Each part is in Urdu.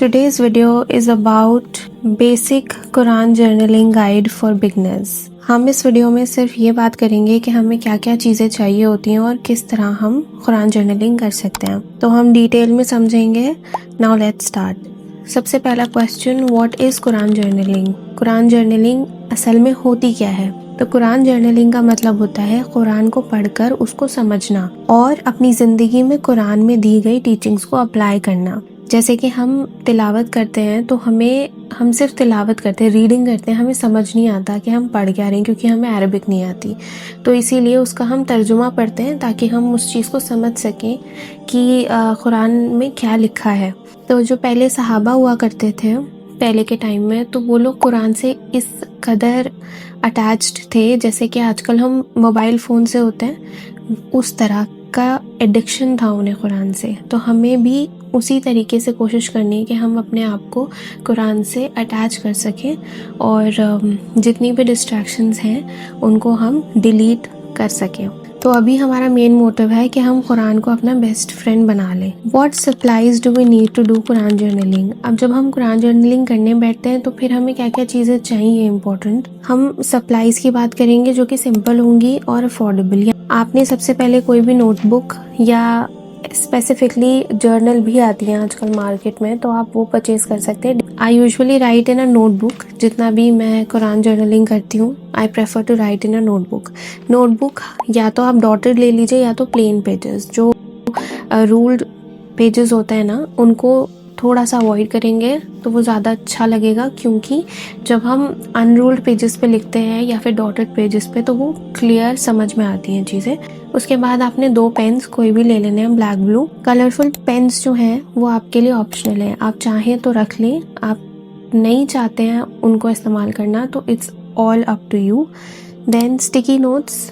Today's video is about basic Quran journaling guide for beginners. ہم اس ویڈیو میں صرف یہ بات کریں گے کہ ہمیں کیا کیا چیزیں چاہیے ہوتی ہیں اور کس طرح ہم قرآن جرنلنگ کر سکتے ہیں. تو ہم ڈیٹیل میں سمجھیں گے. Now let's start. سب سے پہلا question, what is Quran journaling? Quran journaling اصل میں ہوتی کیا ہے؟ تو قرآن جرنلنگ کا مطلب ہوتا ہے قرآن کو پڑھ کر اس کو سمجھنا اور اپنی زندگی میں قرآن میں دی گئی ٹیچنگز کو اپلائی کرنا. جیسے کہ ہم تلاوت کرتے ہیں تو ہم صرف تلاوت کرتے ہیں, ریڈنگ کرتے ہیں, ہمیں سمجھ نہیں آتا کہ ہم پڑھ کیا رہے ہیں کیونکہ ہمیں عربک نہیں آتی. تو اسی لیے اس کا ہم ترجمہ پڑھتے ہیں تاکہ ہم اس چیز کو سمجھ سکیں کہ قرآن میں کیا لکھا ہے. تو جو پہلے صحابہ ہوا کرتے تھے پہلے کے ٹائم میں, تو وہ لوگ قرآن سے اس قدر اٹیچڈ تھے جیسے کہ آج کل ہم موبائل فون سے ہوتے ہیں, اس طرح کا ایڈکشن تھا انہیں قرآن سے. تو ہمیں بھی اسی طریقے سے کوشش کرنی ہے کہ ہم اپنے آپ کو قرآن سے اٹیچ کر سکیں اور جتنی بھی ڈسٹریکشنز ہیں ان کو ہم ڈیلیٹ کر سکیں. تو ابھی ہمارا مین موٹو ہے کہ ہم قرآن کو اپنا بیسٹ فرینڈ بنا لیں. What supplies do we need to do Quran journaling? اب جب ہم قرآن جرنلنگ کرنے بیٹھتے ہیں تو پھر ہمیں کیا کیا چیزیں چاہیے امپورٹنٹ. ہم سپلائز کی بات کریں گے جو کہ سمپل ہوں گی اور افورڈیبل. آپ نے سب سے پہلے کوئی بھی نوٹ بک یا اسپیسیفکلی جرنل بھی آتی ہیں آج کل مارکیٹ میں, تو آپ وہ پرچیز کر سکتے ہیں. I usually write in a notebook. جتنا بھی میں قرآن جرنلنگ کرتی ہوں I prefer to write in a notebook. Notebook یا تو آپ ڈاٹڈ لے لیجیے یا تو پلین پیجز. جو رولڈ پیجز ہوتا ہے نا ان کو تھوڑا سا اوائڈ کریں گے تو وہ زیادہ اچھا لگے گا, کیونکہ جب ہم ان رولڈ پیجز پہ لکھتے ہیں یا پھر ڈاٹڈ پیجز پہ تو وہ کلیئر سمجھ میں آتی ہیں چیزیں. اس کے بعد آپ نے 2 پینس کوئی بھی لے لینے ہیں, بلیک بلو. کلرفل پینس جو ہیں وہ آپ کے لیے آپشنل ہیں, آپ چاہیں تو رکھ لیں, آپ نہیں چاہتے ہیں ان کو استعمال کرنا تو it's all up to you. Then sticky notes,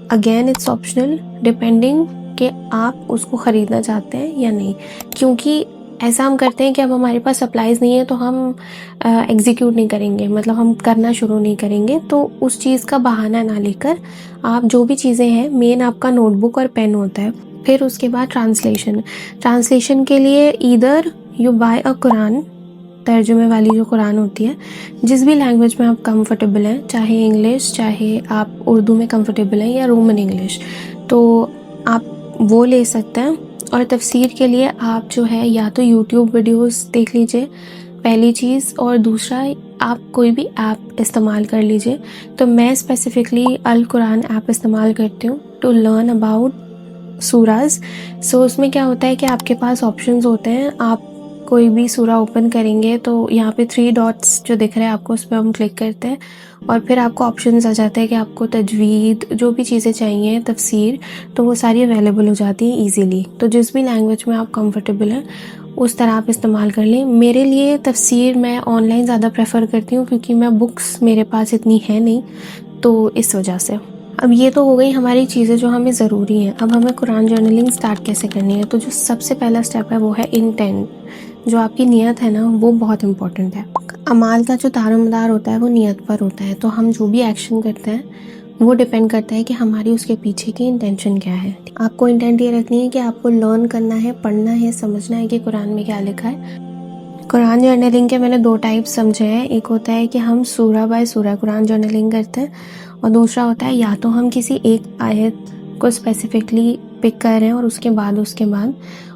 again it's optional depending کہ آپ اس کو خریدنا چاہتے ہیں یا نہیں. کیونکہ ایسا ہم کرتے ہیں کہ اب ہمارے پاس سپلائز نہیں ہے تو ہم ایگزیکیوٹ نہیں کریں گے, مطلب ہم کرنا شروع نہیں کریں گے. تو اس چیز کا بہانہ نہ لے کر آپ جو بھی چیزیں ہیں, مین آپ کا نوٹ بک اور پین ہوتا ہے. پھر اس کے بعد ٹرانسلیشن کے لیے ایدر یو بائی اے قرآن, ترجمے والی جو قرآن ہوتی ہے, جس بھی لینگویج میں آپ کمفرٹیبل ہیں, چاہے انگلش, چاہے آپ اردو میں کمفرٹیبل ہیں یا رومن انگلش, تو آپ وہ لے سکتے ہیں. اور تفسیر کے لیے آپ جو ہے یا تو یوٹیوب ویڈیوز دیکھ لیجئے پہلی چیز, اور دوسرا آپ کوئی بھی ایپ استعمال کر لیجئے. تو میں اسپیسیفکلی القرآن ایپ استعمال کرتی ہوں ٹو لرن اباؤٹ سوراز. سو اس میں کیا ہوتا ہے کہ آپ کے پاس آپشنز ہوتے ہیں, آپ کوئی بھی سورہ اوپن کریں گے تو یہاں پہ 3 ڈاٹس جو دکھ رہے ہیں آپ کو, اس پہ ہم کلک کرتے ہیں اور پھر آپ کو آپشنز آ جاتے ہیں کہ آپ کو تجوید جو بھی چیزیں چاہیے, تفسیر, تو وہ ساری اویلیبل ہو جاتی ہیں ایزیلی. تو جس بھی لینگویج میں آپ کمفرٹیبل ہیں اس طرح آپ استعمال کر لیں. میرے لیے تفسیر میں آن لائن زیادہ پریفر کرتی ہوں کیونکہ میں بکس میرے پاس اتنی ہے نہیں, تو اس وجہ سے. اب یہ تو ہو گئی ہماری چیزیں جو ہمیں ضروری ہیں. اب ہمیں قرآن جرنلنگ سٹارٹ کیسے کرنی ہے؟ تو جو سب سے پہلا سٹیپ ہے وہ ہے انٹینٹ. جو آپ کی نیت ہے نا وہ بہت امپورٹنٹ ہے. اعمال کا جو دار و مدار ہوتا ہے وہ نیت پر ہوتا ہے. تو ہم جو بھی ایکشن کرتے ہیں وہ ڈیپینڈ کرتا ہے کہ ہماری اس کے پیچھے کی انٹینشن کیا ہے. آپ کو انٹینٹ یہ رکھنی ہے کہ آپ کو لرن کرنا ہے, پڑھنا ہے, سمجھنا ہے کہ قرآن میں کیا لکھا ہے. قرآن جرنلنگ کے میں نے 2 ٹائپ سمجھے ہیں. ایک ہوتا ہے کہ ہم سورہ بائی سورہ قرآن جرنلنگ کرتے ہیں, اور دوسرا ہوتا ہے یا تو ہم کسی ایک آیت کو اسپیسیفکلی پک کر رہے ہیں اور اس کے بعد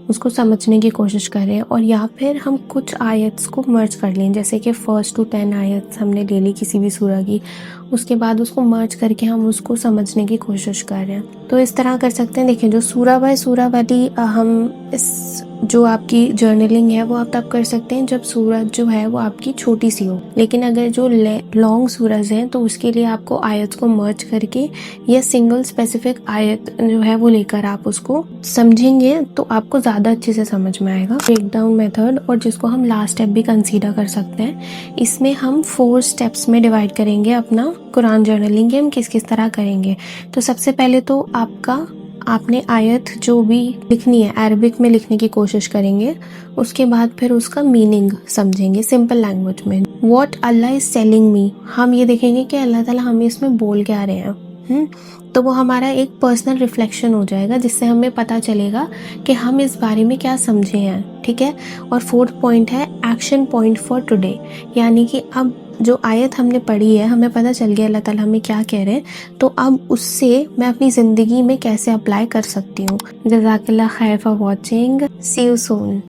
اس کو سمجھنے کی کوشش کر رہے ہیں, اور یا پھر ہم کچھ آیتس کو مرج کر لیں, جیسے کہ 1 to 10 آیتس ہم نے لے لی کسی بھی سورہ کی, اس کے بعد اس کو مرج کر کے ہم اس کو سمجھنے کی کوشش کر رہے ہیں. تو اس طرح کر سکتے ہیں. دیکھیں جو سورہ بائی سورہ والی ہم جو آپ کی جرنلنگ ہے وہ آپ تب کر سکتے ہیں جب سورت جو ہے وہ آپ کی چھوٹی سی ہو. لیکن اگر جو لانگ سورج ہیں تو اس کے لیے آپ کو آیت کو مرج کر کے یا سنگل اسپیسیفک آیت جو ہے وہ لے کر آپ اس کو سمجھیں گے تو آپ کو زیادہ اچھے سے سمجھ میں آئے گا. بریک ڈاؤن میتھڈ, اور جس کو ہم لاسٹ اسٹیپ بھی کنسیڈر کر سکتے ہیں, اس میں ہم 4 اسٹیپس میں ڈیوائڈ کریں گے اپنا قرآن جرنلنگ ہم کس طرح کریں گے. تو سب سے پہلے تو آپ نے آیت جو بھی لکھنی ہے عربک میں لکھنے کی کوشش کریں گے. اس کے بعد پھر اس کا میننگ سمجھیں گے سمپل لینگویج میں. What Allah is telling me, ہم یہ دیکھیں گے کہ اللہ تعالیٰ ہمیں اس میں بول کے آ رہے ہیں. تو وہ ہمارا ایک پرسنل ریفلیکشن ہو جائے گا، جس سے ہمیں پتہ چلے گا کہ ہم اس بارے میں کیا سمجھے ہیں، ٹھیک ہے۔ اور 4th پوائنٹ ہے ایکشن پوائنٹ فار ٹوڈے، یعنی کہ اب جو آیت ہم نے پڑھی ہے ہمیں پتہ چل گیا اللہ تعالیٰ ہمیں کیا کہہ رہے ہیں، تو اب اس سے میں اپنی زندگی میں کیسے اپلائی کر سکتی ہوں۔ جزاک اللہ خیر for watching, see you soan.